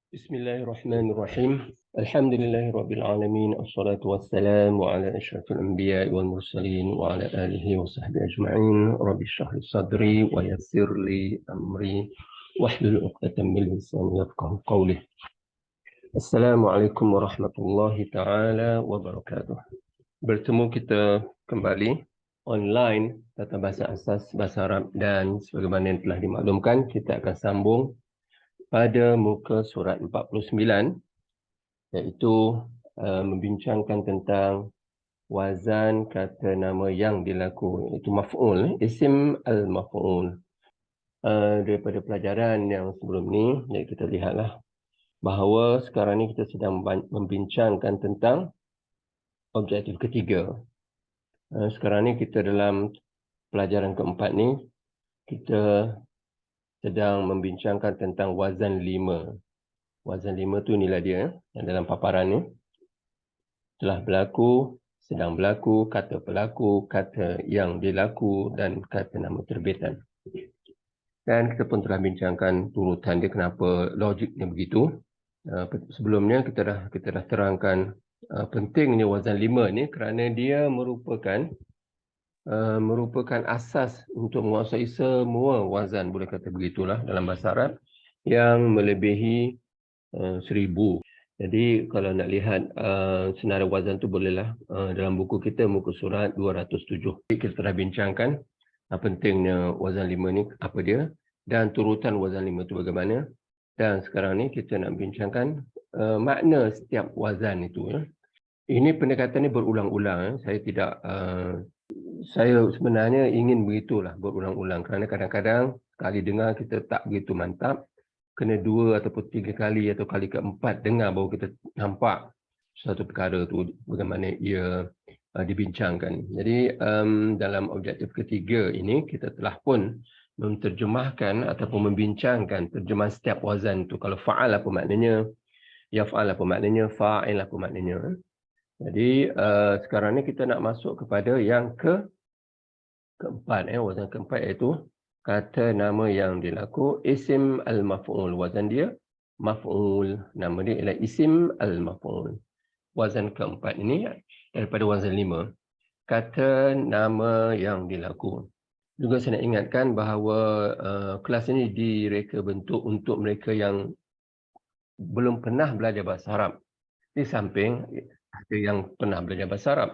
Bismillahirrahmanirrahim. Alhamdulillahirabbil alamin. Wassalatu wassalamu ala asyrafil anbiya'i wal mursalin wa ala alihi wa sahbihi ajma'in. Rabbi shrah li sadri wa yassir li amri wahlul 'uqdatam min lisani yafqahu qawli. Assalamualaikum warahmatullahi taala wabarakatuh. Bertemu kita kembali online tata bahasa asas bahasa Arab, dan sebagaimana yang telah dimaklumkan, kita akan sambung pada muka surat 49, iaitu membincangkan tentang wazan kata nama yang dilaku, iaitu maf'ul, isim al-maf'ul. Daripada pelajaran yang sebelum ni, kita lihatlah bahawa sekarang ni kita sedang membincangkan tentang objektif ketiga. Sekarang ni kita dalam pelajaran keempat ni, kita sedang membincangkan tentang wazan 5. Wazan 5 tu inilah dia, yang dalam paparan ni. Telah berlaku, sedang berlaku, kata pelaku, kata yang dilaku, dan kata nama terbitan. Dan kita pun telah bincangkan turutan dia, kenapa logiknya begitu. Sebelumnya kita dah terangkan pentingnya wazan 5 ni kerana dia merupakan asas untuk menguasai semua wazan, boleh kata begitulah dalam bahasa Arab, yang melebihi 1000. Jadi kalau nak lihat senarai wazan tu bolehlah dalam buku kita, muka surat 207. Kita telah bincangkan pentingnya wazan 5 ni apa dia, dan turutan wazan 5 tu bagaimana. Dan sekarang ni kita nak bincangkan makna setiap wazan itu. Ini pendekatan ni berulang-ulang. Saya sebenarnya ingin begitulah, berulang-ulang, kerana kadang-kadang sekali dengar kita tak begitu mantap, kena 2 ataupun 3 kali atau kali keempat dengar baru kita nampak satu perkara tu bagaimana ia dibincangkan. Jadi dalam objektif ketiga ini, kita telah pun menterjemahkan ataupun membincangkan terjemahan setiap wazan tu. Kalau fa'al apa maknanya, yaf'al apa maknanya, fa'il apa maknanya. Jadi sekarang ni kita nak masuk kepada yang keempat, wazan keempat, iaitu kata nama yang dilaku, isim al-maf'ul. Wazan dia maf'ul, nama dia ialah isim al-maf'ul. Wazan keempat ini daripada wazan 5, kata nama yang dilaku. Juga saya nak ingatkan bahawa kelas ini direka bentuk untuk mereka yang belum pernah belajar bahasa Arab. Di samping ada yang pernah belajar bahasa Arab,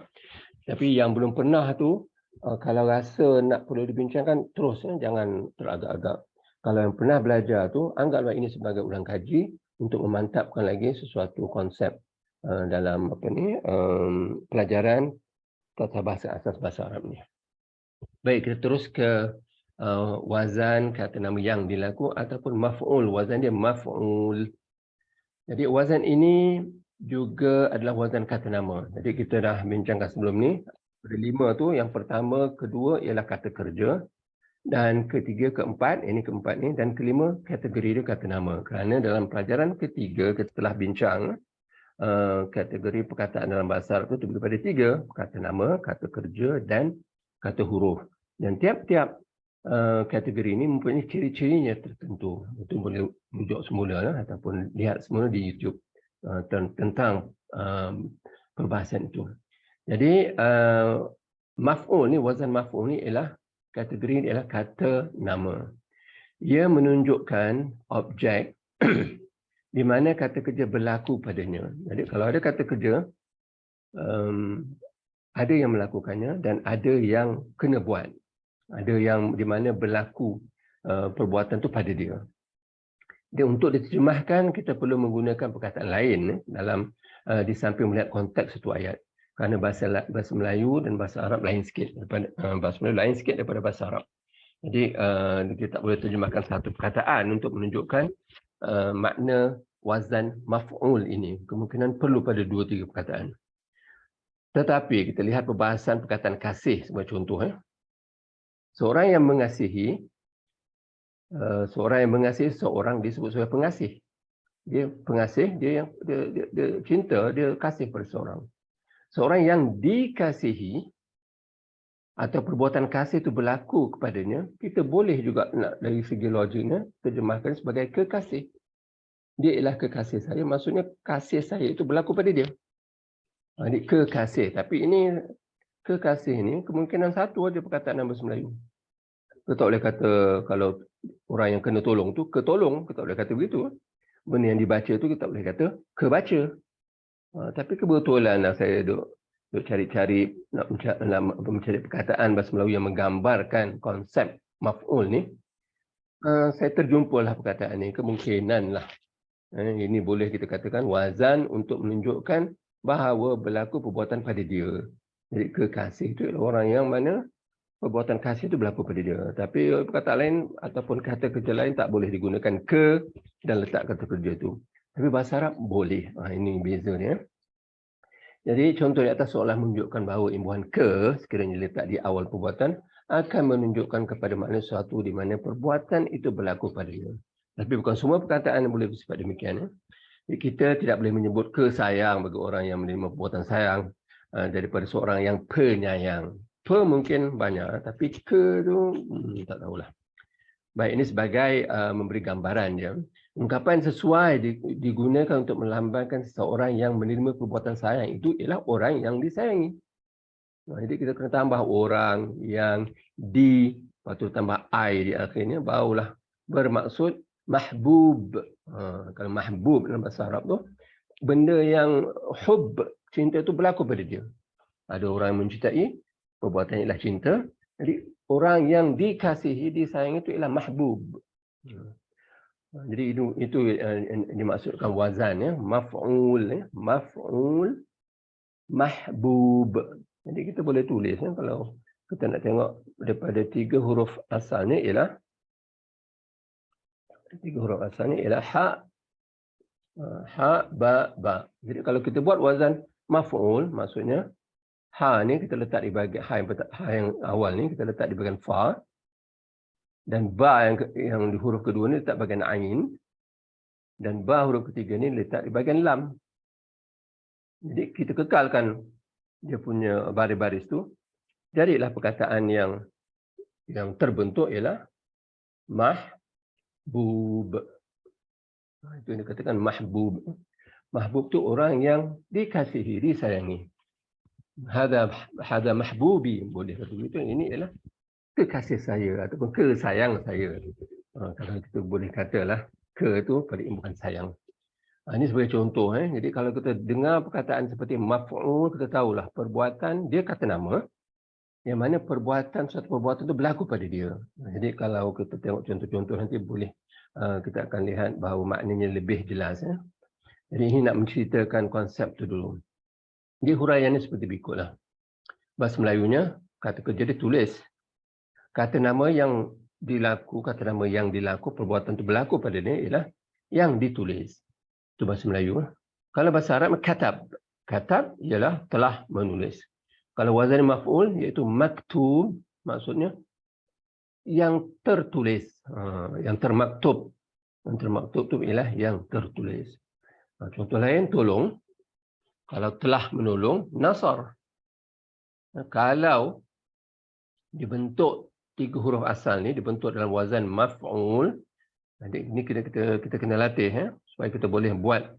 tapi yang belum pernah tu, kalau rasa nak perlu dibincangkan, terus, jangan teragak-agak. Kalau yang pernah belajar tu, anggaplah ini sebagai ulang kaji untuk memantapkan lagi sesuatu konsep dalam pelajaran tata bahasa asas bahasa Arab ni. Baik, kita terus ke wazan kata nama yang dilaku ataupun maf'ul. Wazan dia maf'ul. Jadi wazan ini juga adalah wazan kata nama. Jadi kita dah bincangkan sebelum ni. Ada 5 tu, yang pertama, kedua ialah kata kerja, dan ketiga, keempat, ini keempat ni, dan kelima kategori dia kata nama. Kerana dalam pelajaran ketiga kita telah bincang kategori perkataan dalam bahasa Arab itu terdiri daripada 3, kata nama, kata kerja, dan kata huruf. Dan tiap-tiap kategori ini mempunyai ciri-cirinya tertentu. Itu boleh rujuk semula ataupun lihat semula di YouTube tentang perbahasan itu. Jadi maf'ul ni, wazan maf'ul ni ialah kategori ni ialah kata nama. Ia menunjukkan objek di mana kata kerja berlaku padanya. Jadi kalau ada kata kerja, ada yang melakukannya dan ada yang kena buat. Ada yang di mana berlaku perbuatan tu pada dia. Dan untuk diterjemahkan, kita perlu menggunakan perkataan lain dalam di samping melihat konteks satu ayat. Kerana bahasa Melayu dan bahasa Arab lain sikit daripada bahasa Melayu lain sikit daripada bahasa Arab. Jadi kita tak boleh terjemahkan satu perkataan untuk menunjukkan makna wazan maf'ul ini. Kemungkinan perlu pada 2-3 perkataan. Tetapi kita lihat perbahasan perkataan kasih sebagai contoh. Seorang yang mengasihi, seorang disebut sebagai pengasih. Dia pengasih, dia cinta, dia kasih pada seorang. Seorang yang dikasihi atau perbuatan kasih itu berlaku kepadanya, kita boleh juga nak dari segi logiknya terjemahkan sebagai kekasih. dia ialah kekasih saya, maksudnya kasih saya itu berlaku pada dia. Jadi kekasih, tapi ini kekasih ni kemungkinan satu aja perkataan dalam bahasa Melayu. Kita tak boleh kata kalau orang yang kena tolong tu ketolong, kita tak boleh kata begitu. Benda yang dibaca tu kita tak boleh kata kebaca. Tapi kebetulan lah saya duk cari-cari nak mencari perkataan bahasa Melayu yang menggambarkan konsep maf'ul ni. Saya terjumpalah perkataan ni, kemungkinan lah. Ini boleh kita katakan wazan untuk menunjukkan bahawa berlaku perbuatan pada dia. Jadi kekasih itu adalah orang yang mana perbuatan kasih itu berlaku pada dia. Tapi perkataan lain ataupun kata kerja lain tak boleh digunakan ke dan letak kata kerja itu. Tapi bahasa Arab boleh. Ini bezanya. Jadi contoh di atas seolah menunjukkan bahawa imbuhan ke sekiranya letak di awal perbuatan akan menunjukkan kepada makna sesuatu di mana perbuatan itu berlaku pada dia. Tapi bukan semua perkataan yang boleh bersifat demikian. Jadi kita tidak boleh menyebut ke sayang bagi orang yang menerima perbuatan sayang daripada seorang yang penyayang. Pe mungkin banyak, tapi ke tu tak tahulah. Baik, ini sebagai memberi gambaran dia. Ungkapan sesuai digunakan untuk melambangkan seseorang yang menerima perbuatan sayang itu ialah orang yang disayangi. Jadi kita kena tambah orang yang lepas tu tambah I di akhirnya, barulah bermaksud mahbub. Kalau mahbub dalam bahasa Arab tu, benda yang hub, cinta tu berlaku pada dia. Ada orang yang mencintai, perbuatan ialah cinta. Jadi orang yang dikasihi, disayangi itu ialah mahbub. Jadi itu dimaksudkan wazan ya, maf'ul ya, maf'ul mahbub. Jadi kita boleh tulis ya, kalau kita nak tengok daripada 3 huruf asalnya ialah ha, ba. Jadi kalau kita buat wazan maf'ul, maksudnya ha ni kita letak di bahagian ha yang awal ni kita letak di bahagian fa, dan ba yang di huruf kedua ni letak bahagian ain, dan ba huruf ketiga ni letak di bahagian lam. Jadi kita kekalkan dia punya baris-baris tu, jadilah perkataan yang terbentuk ialah mahbub. Itu yang dikatakan mahbub. Mahbub tu orang yang dikasihi, disayangi. Hada mahbubi, boleh kata begitu. Ini ialah kekasih saya ataupun kesayang saya. Kalau kita boleh katalah ke itu pada imbuhan sayang. Ini sebagai contoh. Jadi kalau kita dengar perkataan seperti maf'ul, kita tahulah perbuatan dia kata nama, yang mana suatu perbuatan itu berlaku pada dia. Jadi kalau kita tengok contoh-contoh nanti boleh kita akan lihat bahawa maknanya lebih jelas. Jadi ini nak menceritakan konsep tu dulu. Jadi huraiannya seperti berikutlah. Bahasa Melayunya, kata kerja ditulis. Kata nama yang dilaku, perbuatan itu berlaku pada dia ialah yang ditulis. Itu bahasa Melayu. Kalau bahasa Arab, katab. Katab ialah telah menulis. Kalau wazan maf'ul, iaitu maktub, maksudnya yang tertulis. Yang termaktub. Yang termaktub itu ialah yang tertulis. Contoh lain, tolong. Kalau telah menolong, nasar. Kalau dibentuk 3 huruf asal ni, dibentuk dalam wazan maf'ul, ini kita kena latih supaya kita boleh buat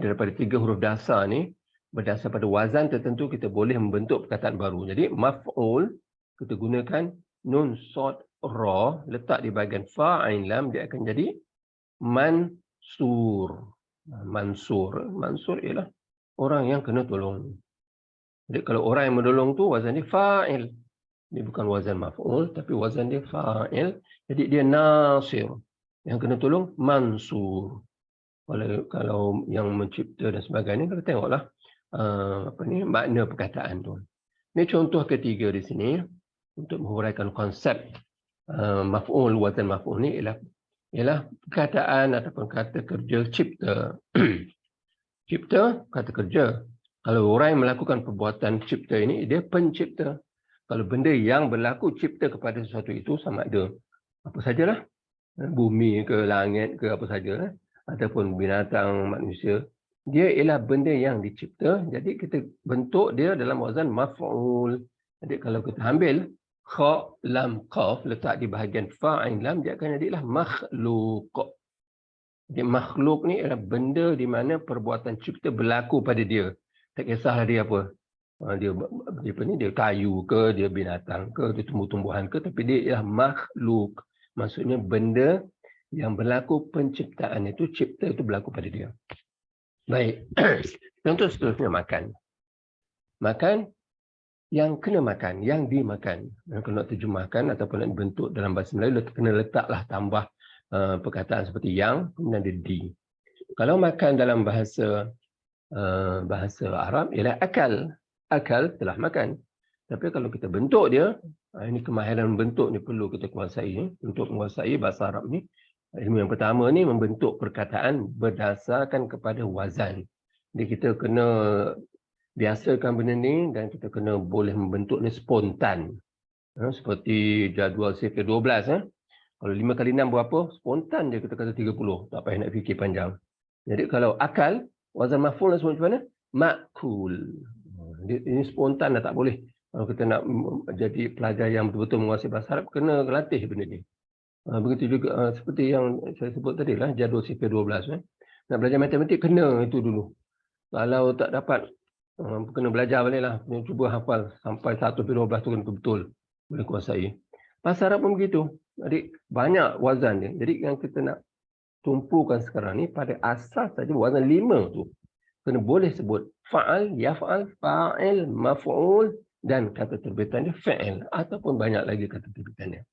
daripada 3 huruf dasar ni, berdasar pada wazan tertentu kita boleh membentuk perkataan baru. Jadi maf'ul kita gunakan nun sod ra, letak di bahagian fa ain lam, dia akan jadi mansur. Mansur ialah orang yang kena tolong. Jadi kalau orang yang menolong tu wazan dia fa'il. Dia bukan wazan maf'ul, tapi wazan dia fa'il. Jadi dia nasir. Yang kena tolong mansur. Kalau yang mencipta dan sebagainya, kita tengoklah makna perkataan tu. Ini contoh ketiga di sini untuk menghuraikan konsep maf'ul, wazan maf'ul ni ialah perkataan ataupun kata kerja cipta. Cipta, kata kerja. Kalau orang yang melakukan perbuatan cipta ini, dia pencipta. Kalau benda yang berlaku cipta kepada sesuatu itu, sama ada apa sajalah, bumi ke langit ke apa sajalah, ataupun binatang, manusia, dia ialah benda yang dicipta. Jadi kita bentuk dia dalam wazan maf'ul. Jadi kalau kita ambil kha lam qaf letak di bahagian fa ain lam, dia akan jadilah makhluk. Jadi makhluk ni adalah benda di mana perbuatan cipta berlaku pada dia. Tak kisahlah dia apa. Dia kayu ke, dia binatang ke, dia tumbuh-tumbuhan ke, tapi dia ialah makhluk. Maksudnya benda yang berlaku penciptaan itu, cipta itu berlaku pada dia. Baik. Contoh seterusnya makan. Makan yang kena makan, yang dimakan. Kalau nak terjemahkan ataupun nak bentuk dalam bahasa Melayu, kena letaklah tambah perkataan seperti yang, kemudian ada di. Kalau makan dalam bahasa Arab ialah akal. Akal telah makan. Tapi kalau kita bentuk dia, ini kemahiran bentuk ni perlu kita kuasai. Untuk menguasai bahasa Arab ni, ilmu yang pertama ni membentuk perkataan berdasarkan kepada wazan. Jadi kita kena biasakan benda ni dan kita kena boleh membentuk ni spontan. Seperti jadual sifir 12. Kalau 5 kali 6 berapa? Spontan je kita kata 30. Tak payah nak fikir panjang. Jadi kalau akal, wazan maf'ul macam mana? Ma'kul. Ini spontan dah, tak boleh. Kalau kita nak jadi pelajar yang betul-betul menguasai bahasa Arab, kena latih benda ni. Begitu juga seperti yang saya sebut tadi lah, jadual sifir 12. Nak belajar matematik, kena itu dulu. Kalau tak dapat, kena belajar balik lah. Cuba hafal sampai 1/12 tu kena betul. Boleh kuasai. Bahasa Arab pun begitu. Jadi banyak wazan dia. Jadi yang kita nak tumpukan sekarang ni pada asas saja wazan 5 tu. Kena boleh sebut fa'al, yaf'al, fa'il, maf'ul dan kata terbitan dia fa'il ataupun banyak lagi kata terbitannya.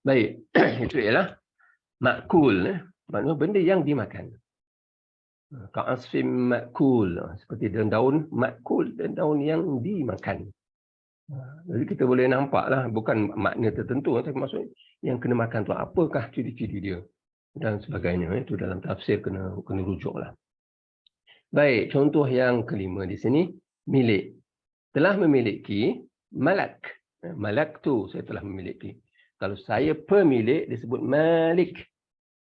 Baik, itu ialah ma'kul. Maknanya benda yang dimakan. Ka'asfim ma'kul. Seperti daun ma'kul, daun yang dimakan. Jadi kita boleh nampaklah, bukan makna tertentu, tapi maksudnya yang kena makan tu apakah ciri-ciri dia dan sebagainya. Itu dalam tafsir kena rujuklah. Baik, contoh yang kelima di sini, milik. Telah memiliki, malak. Malak tu saya telah memiliki. Kalau saya pemilik, disebut malik.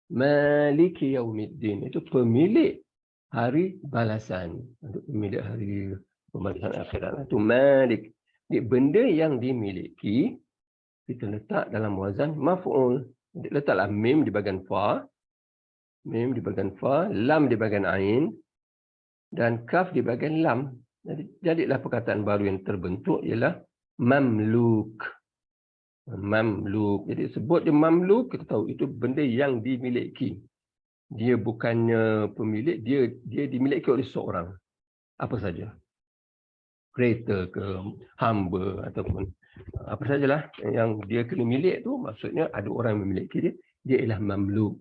Maliki yaumiddin. Itu pemilik hari balasan. Untuk pemilik hari pembalasan akhirat. Itu malik. Jadi, benda yang dimiliki, kita letak dalam wazan maf'ul. Jadi, letaklah mim di bahagian fa. Mim di bahagian fa. Lam di bahagian ain. Dan kaf di bahagian lam. Jadilah perkataan baru yang terbentuk ialah mamluk. Mamluk. Jadi sebut dia mamluk, kita tahu itu benda yang dimiliki. Dia bukannya pemilik, dia dimiliki oleh seorang. Apa saja. Kereta ke, hamba ataupun apa sajalah yang dia kena milik tu, maksudnya ada orang yang memiliki dia. Dia ialah mamluk.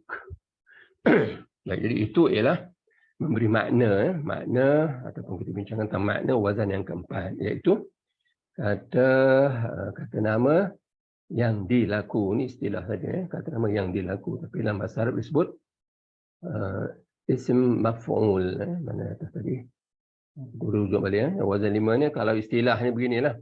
Jadi itu ialah memberi makna ataupun kita bincangkan tentang makna wazan yang keempat, iaitu kata nama yang dilaku. Ini istilah saja, kata nama yang dilaku, tapi dalam bahasa Arab disebut isim maf'ul. Mana atas tadi guru rujuk balik wazan 5 ni. Kalau istilahnya beginilah,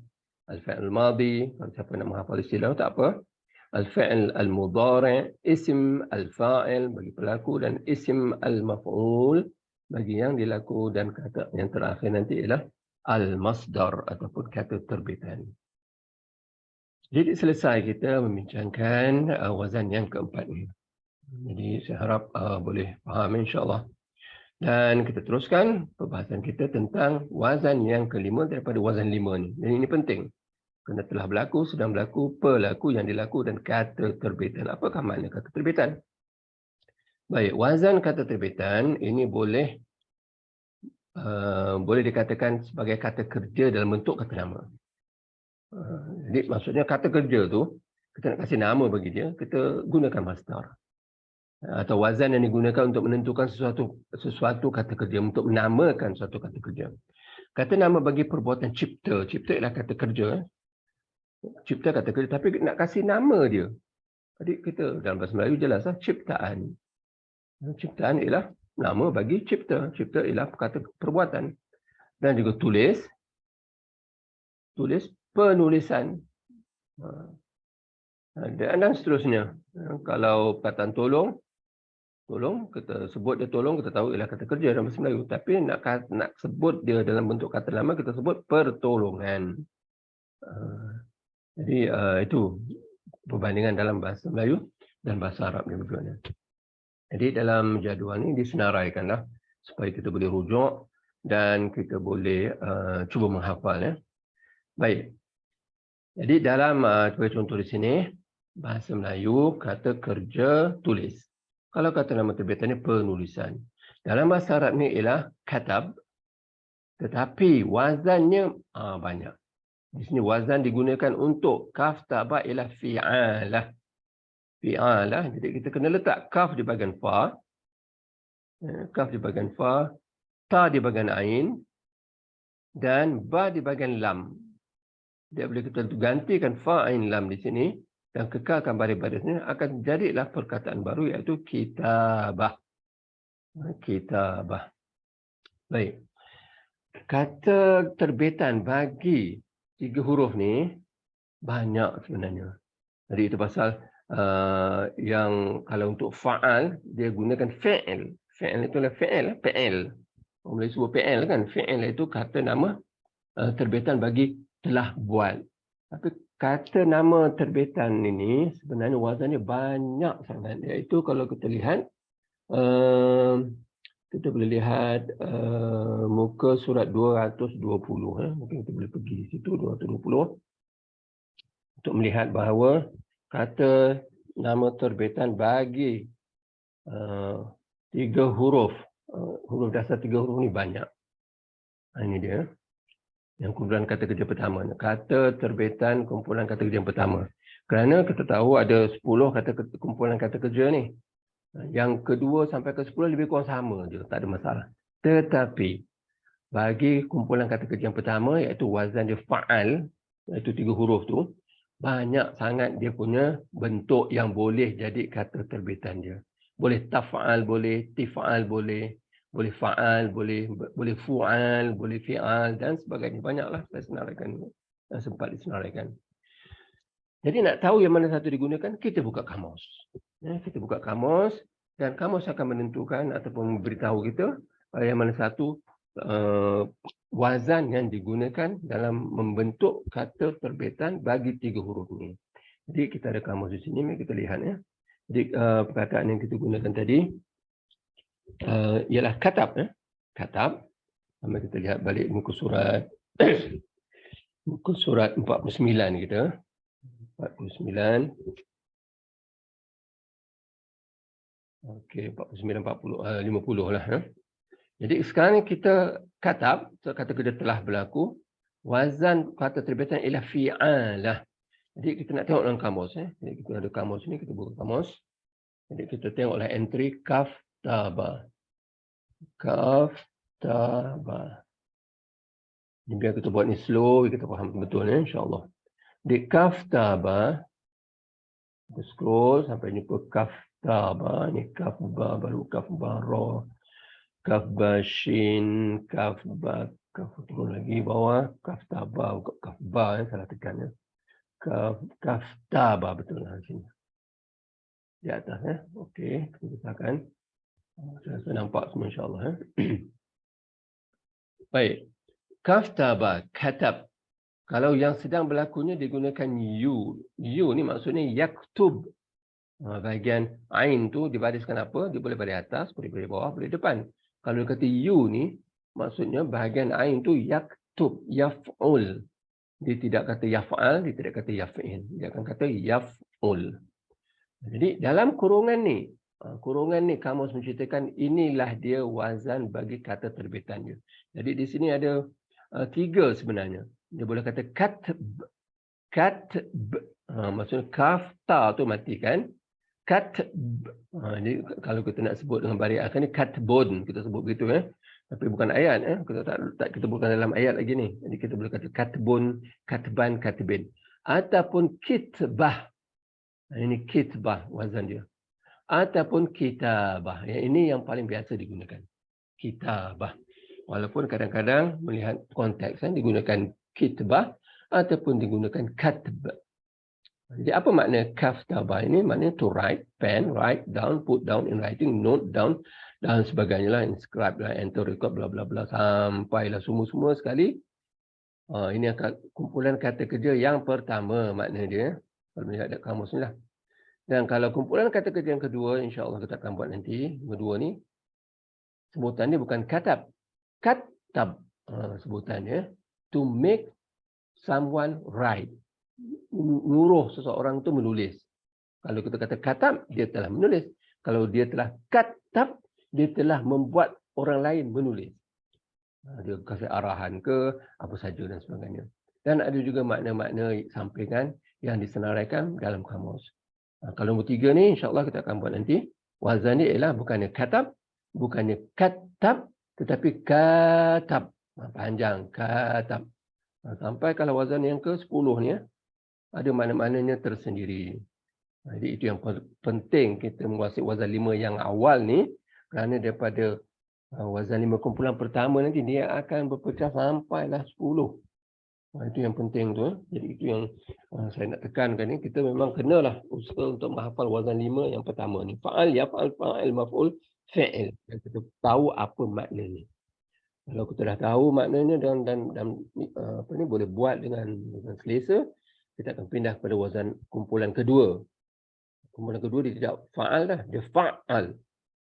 al-fi'l al-madi, kalau siapa nak menghafal istilah tak apa, al-fi'l al-mudhari', isim al-fa'il bagi pelaku, dan isim al-maf'ul bagi yang dilaku, dan kata yang terakhir nanti ialah al-masdar ataupun kata terbitan. Jadi selesai kita membincangkan wazan yang keempat ini. Jadi saya harap boleh faham insya-Allah. Dan kita teruskan perbahasan kita tentang wazan yang kelima daripada wazan 5 ni. Dan ini penting. Kerana telah berlaku, sedang berlaku, pelaku, yang dilaku dan kata terbitan. Apakah makna kata terbitan? Baik, wazan kata terbitan ini boleh dikatakan sebagai kata kerja dalam bentuk kata nama. Jadi maksudnya kata kerja tu, kita nak kasih nama bagi dia, kita gunakan masdar. Atau wazan yang digunakan untuk menentukan sesuatu kata kerja, untuk menamakan suatu kata kerja. Kata nama bagi perbuatan cipta. Cipta ialah kata kerja. Cipta kata kerja, tapi nak kasih nama dia. Jadi kita dalam bahasa Melayu jelas lah, ciptaan. Ciptaan ialah nama bagi cipta. Cipta ialah kata perbuatan. Dan juga tulis. Tulis, penulisan. Dan seterusnya. Kalau perkataan tolong, kita sebut dia tolong, kita tahu ialah kata kerja dalam bahasa Melayu. Tapi nak sebut dia dalam bentuk kata nama, kita sebut pertolongan. Jadi itu perbandingan dalam bahasa Melayu dan bahasa Arab ni berdua. Jadi dalam jadual ni disenaraikanlah supaya kita boleh rujuk dan kita boleh cuba menghafal ya. Baik. Jadi dalam contoh di sini bahasa Melayu kata kerja tulis. Kalau kata nama terbitan ni penulisan. Dalam bahasa Arab ni ialah katab, tetapi wazannya banyak. Di sini wazan digunakan untuk kaf tabah ialah fi'alah. Fi'alah. Jadi kita kena letak kaf di bahagian fa, kaf di bahagian fa, ta di bahagian ain dan ba di bahagian lam. Dia boleh kita gantikan fa ain lam di sini dan kekalkan baris-baris ini, akan jadilah perkataan baru iaitu kitabah. Kitabah. Baik. Kata terbitan bagi 3 huruf ni banyak sebenarnya. Jadi itu pasal yang kalau untuk fa'al dia gunakan fa'il. Fa'il itu adalah fa'il. Orang boleh sebut fa'il kan. Fa'il itu kata nama terbitan bagi telah buat. Tapi kata nama terbitan ini sebenarnya wazannya banyak sangat. Iaitu kalau kita lihat, kita boleh lihat muka surat 220. Mungkin kita boleh pergi di situ, 220. Untuk melihat bahawa kata nama terbitan bagi 3 huruf, huruf dasar 3 huruf ni banyak. Ini dia. Yang kumpulan kata kerja pertama. Kata terbitan kumpulan kata kerja yang pertama. Kerana kita tahu ada 10 kumpulan kata kerja ni. Yang kedua sampai ke 10 lebih kurang sama je, tak ada masalah. Tetapi bagi kumpulan kata kerja yang pertama iaitu wazan dia fa'al, iaitu 3 huruf tu, banyak sangat dia punya bentuk yang boleh jadi kata terbitan dia. Boleh taf'al, boleh tif'al, boleh fa'al, boleh fu'al, boleh fi'al dan sebagainya. Banyaklah saya senaraikan, sempat disenaraikan. Jadi nak tahu yang mana satu digunakan, kita buka kamus. Kita buka kamus dan kamus akan menentukan ataupun memberitahu kita yang mana satu wazan yang digunakan dalam membentuk kata terbitan bagi 3 huruf ini. Jadi kita ada kamus di sini, mari kita lihat ya. Jadi perkataan yang kita gunakan tadi ialah katab. Katab. Mari kita lihat balik muka surat muka surat 49 kita. 49. Okey, 49, 40, 50 lah. Jadi sekarang kita katab, kata kerja telah berlaku. Wazan kata terbitan ialah fi'alah. Jadi kita nak tengok dalam kamus. Jadi kita ada kamus ni, kita buka kamus. Jadi kita tengoklah entry kaf taba. Kaf taba. Ini biar kita buat ni slow, kita faham betul ya, insyaAllah. Di kaf taba, kita scroll sampai jumpa kaf taba. Ini kaf ba, baru kaf ba ra, kaf ba shin, kaf ba, kaf turun lagi bawah, kaf taba, kaf ba, salah tekan ya. Kaf taba betul lah di sini. Di atas ya. Okey, kita letakkan. Saya nampak semua insya-Allah ya. Baik. Kaf taba, katab. Kalau yang sedang berlakunya digunakan you. You ni maksudnya yaktub. Bahagian ain tu dibariskan apa? Dia boleh baris atas, boleh baris bawah, boleh depan. Kalau dia kata you ni, maksudnya bahagian ain tu yaktub, yaf'ul. Dia tidak kata yaf'al, dia tidak kata yaf'il. Dia akan kata yaf'ul. Jadi dalam kurungan ni kamus menceritakan inilah dia wazan bagi kata terbitan dia. Jadi di sini ada 3 sebenarnya. Dia boleh kata katb. Maksudnya kaf ta tu matikan. Katb. Jadi kalau kita nak sebut dengan baris akhir ni katbun, kita sebut begitu Tapi bukan ayat kita kita bukan dalam ayat lagi ni. Jadi kita boleh kata katbun, katban, katbin. Ataupun kitbah. Ini kitbah wazan dia. Ataupun kitabah. Yang ini yang paling biasa digunakan. Kitabah. Walaupun kadang-kadang melihat konteks digunakan kitbah ataupun digunakan katb. Jadi apa makna kaftabah ini? Maknanya to write, pen, write down, put down in writing, note down dan sebagainya lah, inscribe lah, enter record, bla bla bla sampailah semua sekali. Ini akan kumpulan kata kerja yang pertama makna dia. Kalau melihat dekat kamus ni lah. Dan kalau kumpulan kata kerja yang kedua, insya-Allah kita akan buat nanti, kedua ni, sebutannya bukan katab. Katab sebutannya, to make someone write. Nyuruh seseorang tu menulis. Kalau kita kata katab, dia telah menulis. Kalau dia telah katab, dia telah membuat orang lain menulis. Dia kasih arahan ke, apa saja dan sebagainya. Dan ada juga makna-makna sampingan yang disenaraikan dalam kamus. Kalau nombor 3 ni, insya-Allah kita akan buat nanti. Wazan ni ialah bukannya katab, bukannya katab, tetapi katab. Panjang, katab. Sampai kalau wazan yang ke-10 ni, ada makna-maknanya tersendiri. Jadi itu yang penting kita menguasai wazan 5 yang awal ni, kerana daripada wazan 5 kumpulan pertama nanti dia akan berpecah sampailah 10. Itu yang penting tu. Jadi itu yang saya nak tekankan ni, kita memang kenalah usaha untuk menghafal wazan 5 yang pertama ni. Fa'al, yaf'al, fa'il, maf'ul, fi'il. Kita tahu apa maknanya. Kalau kita dah tahu maknanya dan apa ni, boleh buat dengan selesa, kita akan pindah pada wazan kumpulan kedua. Kumpulan kedua dia tidak fa'al dah, dia fa'al.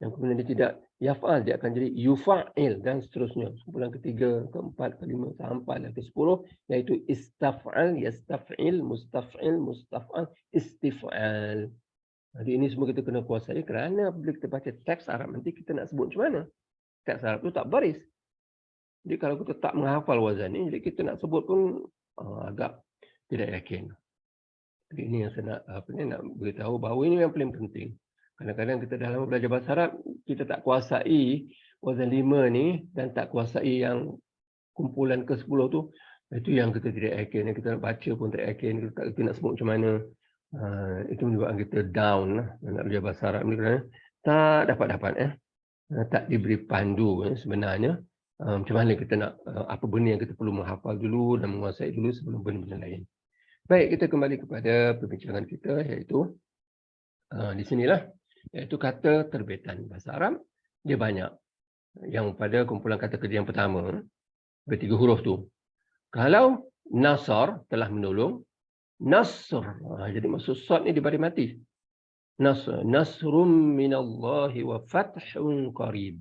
Yang kemudian dia tidak yaf'al, dia akan jadi yufa'il dan seterusnya. Kumpulan ketiga, keempat, kelima sampai ke 10, iaitu istaf'al, yastaf'il, mustaf'il, mustaf'al, istif'al. Jadi ini semua kita kena kuasai kerana bila kita baca teks Arab nanti kita nak sebut macam mana. Teks Arab tu tak baris. Jadi kalau kita tak menghafal wazan ni, jadi kita nak sebut pun agak tidak yakin. Jadi ini yang saya nak beritahu bahawa ini yang paling penting. Kadang-kadang kita dah lama belajar bahasa Arab, kita tak kuasai wazan 5 ni dan tak kuasai yang kumpulan ke-10 tu. Itu yang kita tidak yakin. Kita nak baca pun tak yakin. Kita nak sebut macam mana. Itu menyebabkan kita down lah. Nak belajar bahasa Arab ni kerana tak dapat-dapat. Tak diberi pandu sebenarnya. Macam mana kita nak, apa benda yang kita perlu menghafal dulu dan menguasai dulu sebelum benda-benda lain. Baik, kita kembali kepada perbincangan kita, iaitu di sinilah, iaitu kata terbitan. Bahasa Arab, dia banyak. Yang pada kumpulan kata kerja yang pertama, bertiga huruf tu. Kalau nasar, telah menolong, nasr. Jadi maksud sad ni diberi mati. Nasr, nasrum minallahi wa fathun qarib.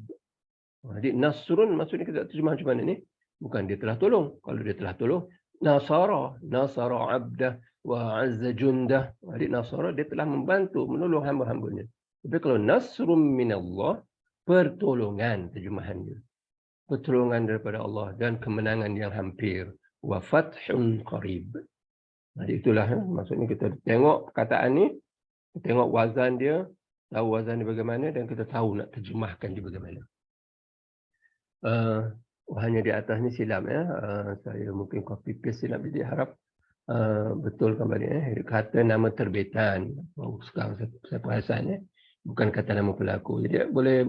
Jadi nasrun maksudnya kita terjemah macam mana ni? Bukan dia telah tolong. Kalau dia telah tolong, nasara abdah wa azza jundah. Jadi nasara dia telah membantu, menolong hamba-hambanya. Tapi kalau nasrum minallah, pertolongan terjemahannya. Pertolongan daripada Allah dan kemenangan yang hampir. Wa fathun qarib. Jadi itulah maksudnya kita tengok perkataan ni, kita tengok wazan dia, tahu wazan dia bagaimana dan kita tahu nak terjemahkan dia bagaimana. Hanya di atas ni silap saya mungkin copy paste silap, jadi harap betulkan balik kata nama terbitan. Sekarang saya perasan bukan kata nama pelaku, jadi boleh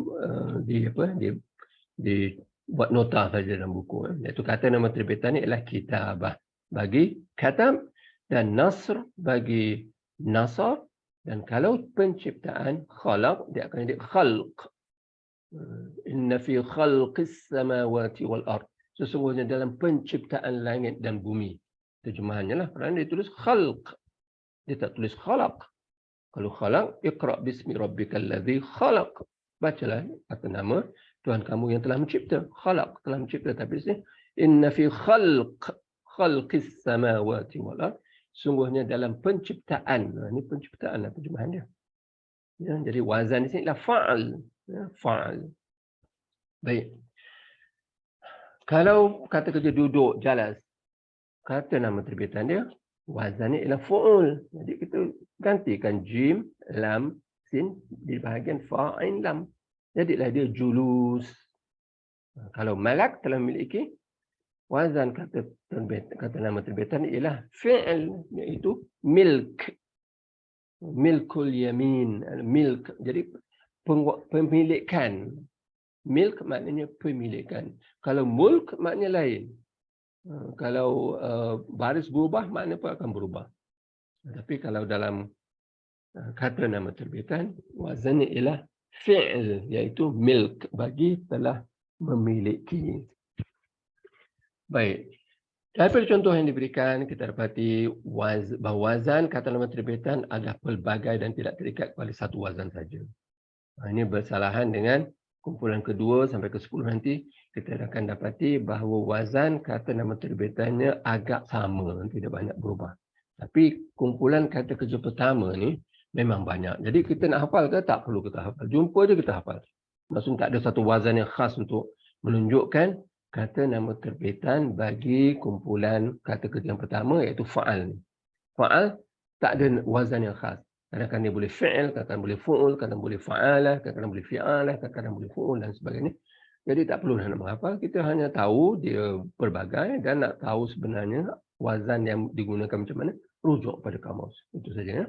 buat nota saja dalam buku. Iaitu kata nama terbitan ni ialah kitabah bagi katab dan nasr bagi nasar, dan kalau penciptaan khalaq dia akan jadi khalq. Inna fi khalqis samawati wal ard. Sesungguhnya dalam penciptaan langit dan bumi. Terjemahannya lah, kerana dia tulis khalq. Dia tak tulis khalaq. Kalau khalaq, iqra' bismi rabbikal ladzi khalaq. Bacalah kata nama Tuhan kamu yang telah mencipta. Khalaq, telah mencipta. Tapi sini, inna fi khalqis samawati wal ard. Sungguhnya dalam penciptaan. Ini penciptaan lah terjemahannya. Ya, jadi wazan di sini adalah fa'al. Fa'al. Baik. Kalau kata kerja duduk, jalas, kata nama terbitan dia, wazannya ialah fu'ul. Jadi kita gantikan jim, lam, sin di bahagian fa'in lam. Jadilah dia julus. Kalau malak telah memiliki, wazan kata nama terbitan ialah fi'il, iaitu milk. Milkul yamin. Milk. Jadi pemilikan. Milk maknanya pemilikan. Kalau mulk maknanya lain. Kalau baris berubah, makna pun akan berubah. Tapi kalau dalam kata nama terbitan, wazannya ialah fi'il, iaitu milk, bagi telah memiliki. Baik. Daripada contoh yang diberikan, kita dapati bahawa wazan kata nama terbitan adalah pelbagai dan tidak terikat kepada satu wazan saja. Ini bersalahan dengan kumpulan kedua sampai ke 10 nanti, kita akan dapati bahawa wazan kata nama terbitannya agak sama, tidak banyak berubah. Tapi kumpulan kata kerja pertama ni memang banyak. Jadi kita nak hafal ke? Tak perlu kita hafal. Jumpa je kita hafal. Maksudnya tak ada satu wazan yang khas untuk menunjukkan kata nama terbitan bagi kumpulan kata kerja yang pertama, iaitu fa'al. Fa'al tak ada wazan yang khas. Kadang-kadang dia boleh fi'il, kadang-kadang boleh fu'ul, kadang-kadang boleh fa'alah, kadang-kadang boleh fi'alah, kadang-kadang boleh fu'ul dan sebagainya. Jadi tak perlu nak menghafal, kita hanya tahu dia pelbagai dan nak tahu sebenarnya wazan yang digunakan macam mana, rujuk pada kamus. Itu saja. Ya.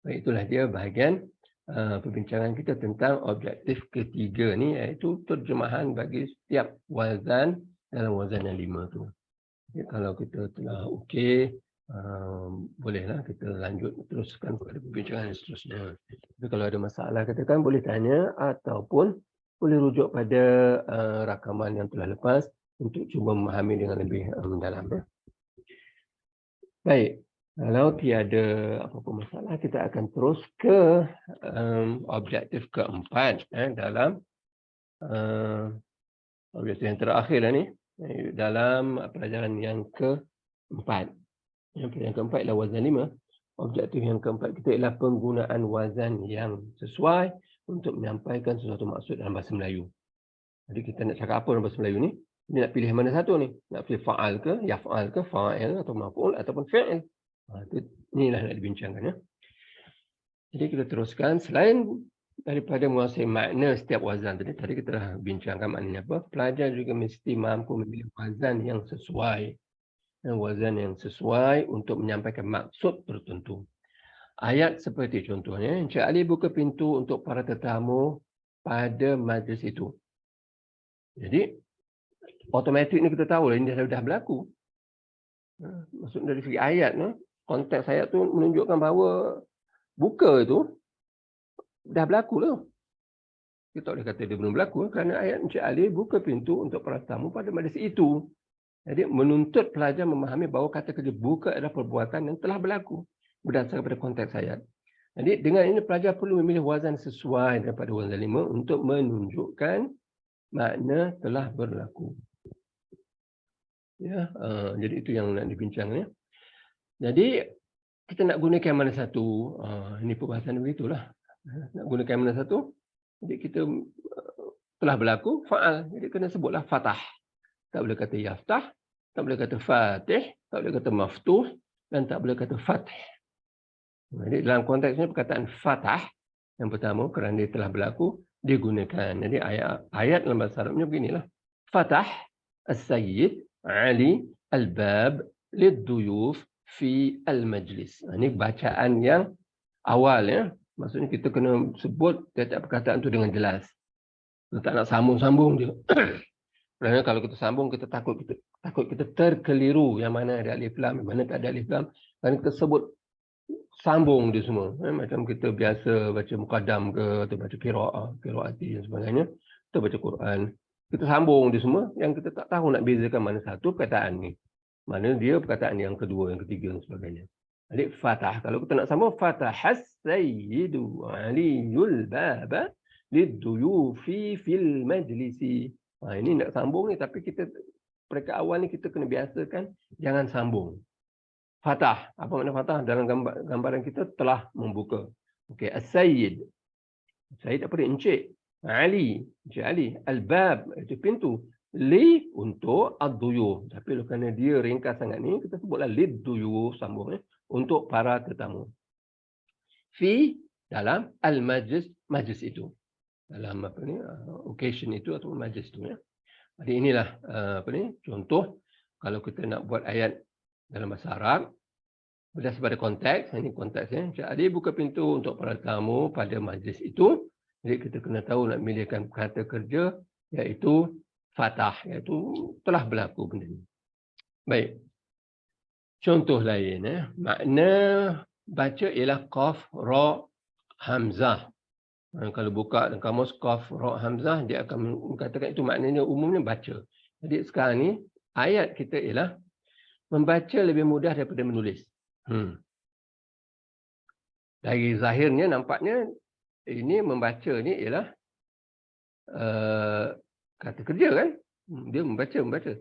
Baik, itulah dia bahagian perbincangan kita tentang objektif ketiga ni, iaitu terjemahan bagi setiap wazan dalam wazan yang 5 tu. Ya, kalau kita telah okey, bolehlah kita lanjut teruskan pada perbincangan seterusnya. Tapi kalau ada masalah katakan boleh tanya ataupun boleh rujuk pada rakaman yang telah lepas untuk cuba memahami dengan lebih mendalam. Ya. Baik. Kalau tiada apa-apa masalah, kita akan terus ke objektif keempat dalam objektif yang terakhir ni, dalam pelajaran yang keempat. Yang keempat ialah wazan 5. Objektif yang keempat kita ialah penggunaan wazan yang sesuai untuk menyampaikan sesuatu maksud dalam bahasa Melayu. Jadi kita nak cakap apa dalam bahasa Melayu ni? Dia nak pilih mana satu ni? Nak pilih fa'al ke, yaf'al ke, fa'il atau maf'ul ataupun fi'il. Inilah nak dibincangkan. Ya. Jadi kita teruskan. Selain daripada menguasai makna setiap wazan tadi kita dah bincangkan maknanya apa. Pelajar juga mesti mampu memilih wazan yang sesuai. Wazan yang sesuai untuk menyampaikan maksud tertentu. Ayat seperti contohnya, Encik Ali buka pintu untuk para tetamu pada majlis itu. Jadi, automatik ni kita tahu ini dah berlaku. Maksud dari segi ayat, konteks ayat tu menunjukkan bahawa buka itu dah berlaku lah. Kita tak boleh kata dia belum berlaku kerana ayat Encik Ali buka pintu untuk para tetamu pada majlis itu. Jadi menuntut pelajar memahami bahawa kata kerja buka adalah perbuatan yang telah berlaku berdasarkan pada konteks ayat. Jadi dengan ini pelajar perlu memilih wazan sesuai daripada wazan 5 untuk menunjukkan makna telah berlaku. Ya, jadi itu yang nak dibincang. Ya. Jadi kita nak gunakan mana satu? Ini perbahasan begitulah. Nak gunakan mana satu? Jadi kita telah berlaku fa'al. Jadi kena sebutlah fatah. Tak boleh kata yaftah, tak boleh kata fatih, tak boleh kata maftuh dan tak boleh kata fath. Jadi dalam konteksnya perkataan fatah yang pertama kerana dia telah berlaku digunakan. Jadi ayat dalam bahasa Arabnya beginilah. Fatah as-sayyid Ali al-bab lid-duyuf fi al-majlis. Ini bacaan yang awal ya. Maksudnya kita kena sebut tiap perkataan itu dengan jelas. Kita tak nak sambung-sambung je. Kerana kalau kita sambung kita takut kita terkeliru yang mana ada alif lam, yang mana tak ada alif lam. Kerana kita sebut sambung dia semua. Macam kita biasa baca muqaddam ke atau baca qiraati dan sebagainya. Kita baca Quran. Kita sambung dia semua yang kita tak tahu nak bezakan mana satu perkataan ni. Mana dia perkataan yang kedua, yang ketiga dan sebagainya. Jadi fatah. Kalau kita nak sambung fatahas sayyidu aliyul baba liduyufi fil majlisi. Ini nak sambung ni tapi kita peringkat awal ni kita kena biasakan jangan sambung. Fatah. Apa makna fatah? Dalam gambaran kita telah membuka. Okey, as-sayyid. Sayyid apa dia? Encik. Ali. Encik Ali. Al-bab. Itu pintu. Li untuk ad-duyuh. Tapi kerana dia ringkas sangat ni, kita sebutlah lid-duyuh sambung. Untuk para tetamu. Fi dalam al-majlis. Majlis itu. Dalam apa ni? Occasion itu atau majlis itu. Ya. Jadi inilah contoh. Kalau kita nak buat ayat dalam bahasa Arab, berdasarkan pada konteks, ini konteksnya. Jadi buka pintu untuk para tamu pada majlis itu. Jadi kita kena tahu nak memilihkan kata kerja, iaitu fatah, iaitu telah berlaku benda ini. Baik. Contoh lain, makna baca ialah qaf, ra, hamzah. Kalau buka dalam kamus qaf, ra, hamzah, dia akan mengatakan itu maknanya umumnya baca. Jadi sekarang ni, ayat kita ialah membaca lebih mudah daripada menulis. Dari zahirnya nampaknya ini membaca ni ialah kata kerja kan. Dia membaca.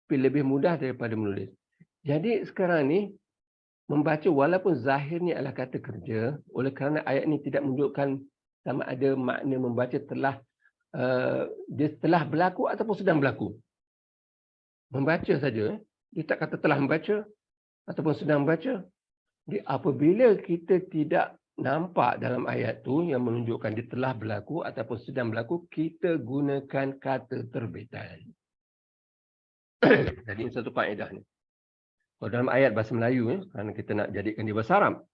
Tapi lebih mudah daripada menulis. Jadi sekarang ni membaca walaupun zahirnya adalah kata kerja, oleh kerana ayat ini tidak menunjukkan sama ada makna membaca dia telah berlaku ataupun sedang berlaku. Membaca saja, dia tak kata telah membaca ataupun sedang membaca. Jadi apabila kita tidak nampak dalam ayat tu yang menunjukkan dia telah berlaku ataupun sedang berlaku, kita gunakan kata terbitan. Jadi ini satu kaedah ni. Kalau dalam ayat bahasa Melayu, kerana kita nak jadikan dia bahasa Arab,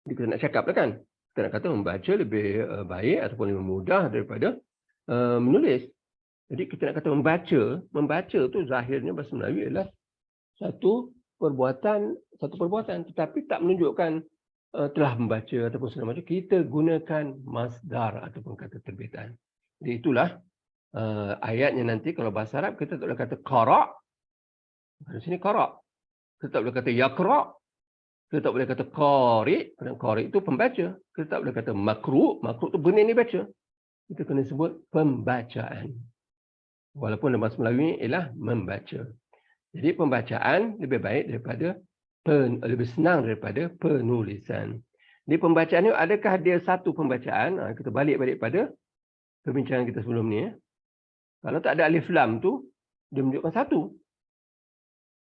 jadi kita nak cakap kan, kita nak kata membaca lebih baik ataupun lebih mudah daripada menulis. Jadi kita nak kata membaca tu zahirnya bahasa Melayu ialah satu perbuatan, tetapi tak menunjukkan telah membaca ataupun sedang membaca. Kita gunakan masdar ataupun kata terbitan. Jadi itulah ayatnya nanti kalau bahasa Arab kita tak boleh kata qara'. Di sini qara'. Kita tak boleh kata yaqra'. Kita tak boleh kata qari'. Kerana qari' itu pembaca. Kita tak boleh kata makru'. Makru' itu benda yang dibaca. Kita kena sebut pembacaan. Walaupun dalam bahasa Melayu ini ialah membaca. Jadi pembacaan lebih baik daripada lebih senang daripada penulisan. Di pembacaan ini adakah dia satu pembacaan? Kita balik pada perbincangan kita sebelum ni. Kalau tak ada alif lam tu, dia menunjukkan satu.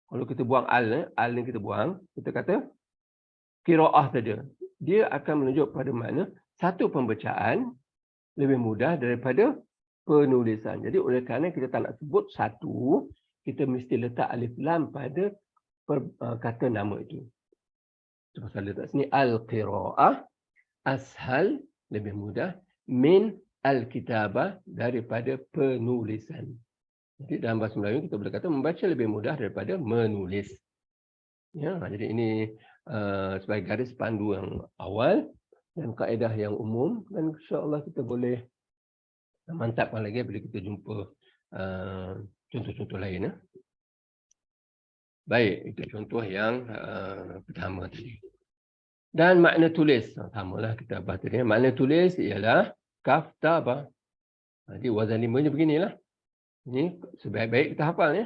Kalau kita buang al ni kita buang, kita kata qiraah saja. Dia akan menunjuk pada makna satu pembacaan lebih mudah daripada penulisan. Jadi oleh kerana kita tak nak sebut satu, kita mesti letak alif lam pada kata nama itu. Itu pasal letak sini al-qiraah ashal, lebih mudah, min al-kitabah, daripada penulisan. Jadi dalam bahasa Melayu kita boleh kata membaca lebih mudah daripada menulis. Ya, jadi ini sebagai garis pandu yang awal dan kaedah yang umum, dan insya-Allah kita boleh mantapkan lagi bila kita jumpa contoh-contoh lain. Baik, itu contoh yang pertama tadi. Dan makna tulis, samalah kita bahas tadi. Makna tulis ialah kaftaba. Jadi wazan limanya beginilah. Ini sebaik-baik kita hafal ya.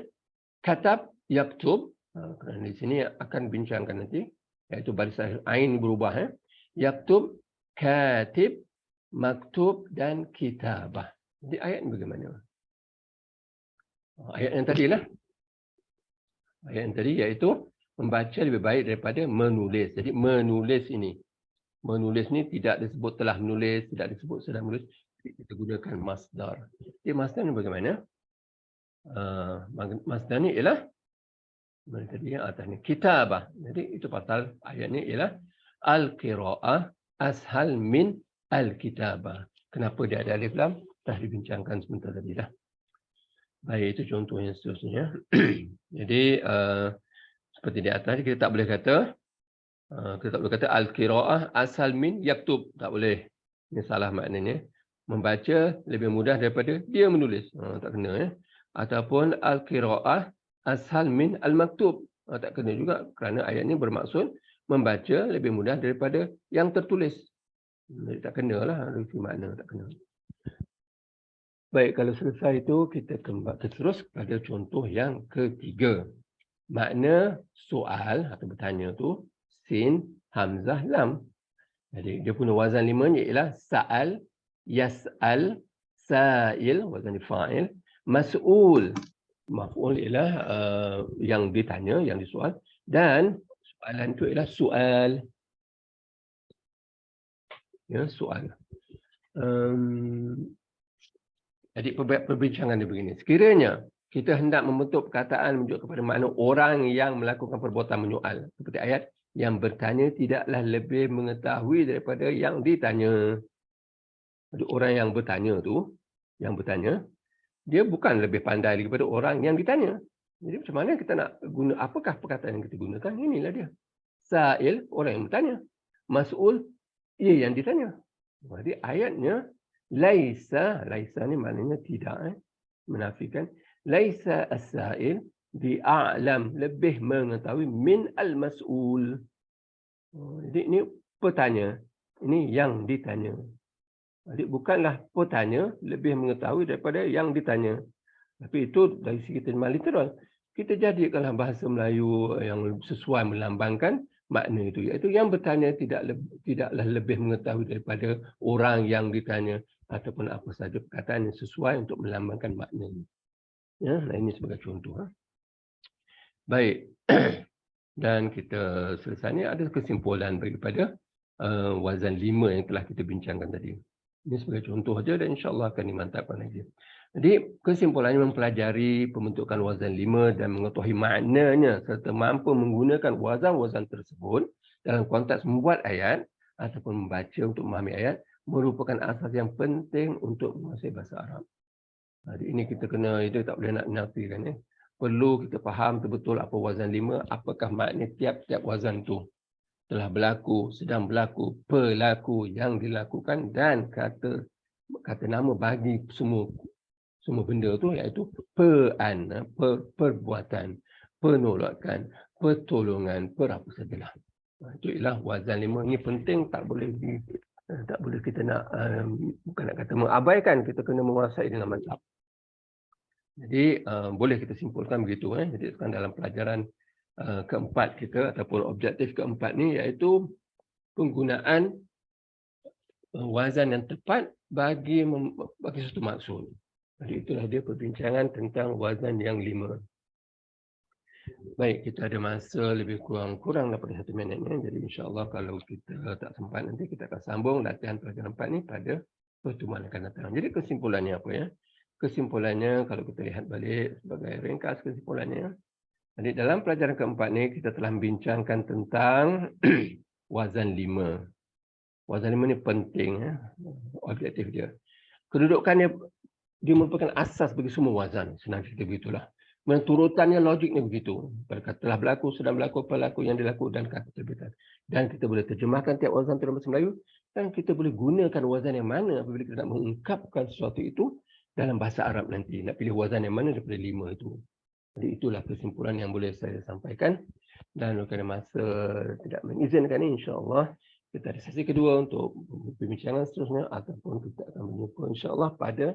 Katab, yaktub. Kerana di sini akan bincangkan nanti. Iaitu barisan ain berubah. Yaktub, katib, maktub dan kitabah. Jadi ayat ini bagaimana? Ayat yang tadi lah. Ayat yang tadi iaitu membaca lebih baik daripada menulis. Jadi menulis ini. Menulis ni tidak disebut telah menulis, tidak disebut sedang menulis. Kita gunakan masdar. Jadi masdar ni bagaimana? Masdar ni ialah mana tadi yang atas ni? Kitabah. Jadi itu pasal ayat ni ialah al-qira'ah ashal min al-kitabah. Kenapa dia ada alif lam? Dah dibincangkan sebentar tadi dah. Baik, itu contoh yang seterusnya. Jadi seperti di atas kita tak boleh kata al-qira'ah ashal min yaktub. Tak boleh. Ini salah maknanya. Membaca lebih mudah daripada dia menulis. Tak kena ya. Ataupun al-qira'ah ashal min al-maktub. Tak kena juga kerana ayat ini bermaksud membaca lebih mudah daripada yang tertulis. Jadi tak kena lah. Review makna tak kena. Baik, kalau selesai itu kita terus pada contoh yang ketiga. Makna soal atau bertanya tu sin, hamzah, lam. Jadi dia punya wazan limanya ialah sa'al, yas'al, sa'il, wazan fa'il, mas'ul. Maf'ul ialah yang ditanya, yang disoal, dan soalan itu ialah soal. Ya, soal. Jadi perbincangan dia begini. Sekiranya kita hendak membentuk perkataan menunjuk kepada makna orang yang melakukan perbuatan menyoal. Seperti ayat, yang bertanya tidaklah lebih mengetahui daripada yang ditanya. Jadi orang yang bertanya tu, dia bukan lebih pandai daripada orang yang ditanya. Jadi macam mana kita nak guna, apakah perkataan yang kita gunakan? Inilah dia. Sa'il, orang yang bertanya. Mas'ul, ia yang ditanya. Jadi ayatnya, laisa ni maknanya tidak, menafikan. Laisa as-sa'il, A'lam, lebih mengetahui min al-mas'ul. Jadi ini petanya, ini yang ditanya. Jadi bukanlah petanya lebih mengetahui daripada yang ditanya. Tapi itu dari segi terjemahan literal. Kita jadikanlah bahasa Melayu yang sesuai melambangkan makna itu. Iaitu yang bertanya tidaklah lebih mengetahui daripada orang yang ditanya. Ataupun apa sahaja perkataan yang sesuai untuk melambangkan maknanya. Ya, ini sebagai contoh. Baik. Dan kita selesai ni ada kesimpulan daripada wazan 5 yang telah kita bincangkan tadi. Ini sebagai contoh saja dan insya-Allah akan dimantapkan lagi. Jadi kesimpulannya mempelajari pembentukan wazan 5 dan mengetahui maknanya serta mampu menggunakan wazan-wazan tersebut dalam konteks membuat ayat ataupun membaca untuk memahami ayat merupakan asas yang penting untuk menguasai bahasa Arab. Jadi ini kita kena, itu tak boleh nak nafikan ya. Perlu kita faham betul-betul apa wazan 5, apakah makna tiap-tiap wazan tu. Telah berlaku, sedang berlaku, pelaku yang dilakukan dan kata nama bagi semua benda tu iaitu perbuatan, penolakan, pertolongan, apa sajalah. Itu ialah wazan 5. Ini penting, tak boleh kita nak bukan nak kata mengabaikan, kita kena menguasai dengan mantap. Jadi boleh kita simpulkan begitu. Jadi sekarang dalam pelajaran keempat kita ataupun objektif keempat ni iaitu penggunaan wazan yang tepat bagi suatu maksud. Jadi itulah dia perbincangan tentang wazan yang 5. Baik, kita ada masa lebih kurang daripada 1 minit ni. Jadi insya-Allah kalau kita tak sempat nanti kita akan sambung latihan pelajaran 4 ni pada pertemuan akan datang. Jadi kesimpulannya apa ya? Kesimpulannya kalau kita lihat balik sebagai ringkas kesimpulannya. Jadi dalam pelajaran keempat ni kita telah membincangkan tentang wazan 5. Wazan 5 ni penting ya, objektif dia. Kedudukannya dia merupakan asas bagi semua wazan, senang cerita begitulah. Turutannya logiknya begitu. Kata telah berlaku, sedang berlaku, pelaku yang dilaku dan kata terbitan. Dan kita boleh terjemahkan tiap wazan dalam bahasa Melayu dan kita boleh gunakan wazan yang mana apabila kita nak mengungkapkan sesuatu itu dalam bahasa Arab nanti. Nak pilih wazan yang mana daripada 5 itu. Jadi itulah kesimpulan yang boleh saya sampaikan. Dan kerana masa tidak mengizinkan ini, insya-Allah kita ada sesi kedua untuk perbincangan seterusnya ataupun kita akan berjumpa insya-Allah pada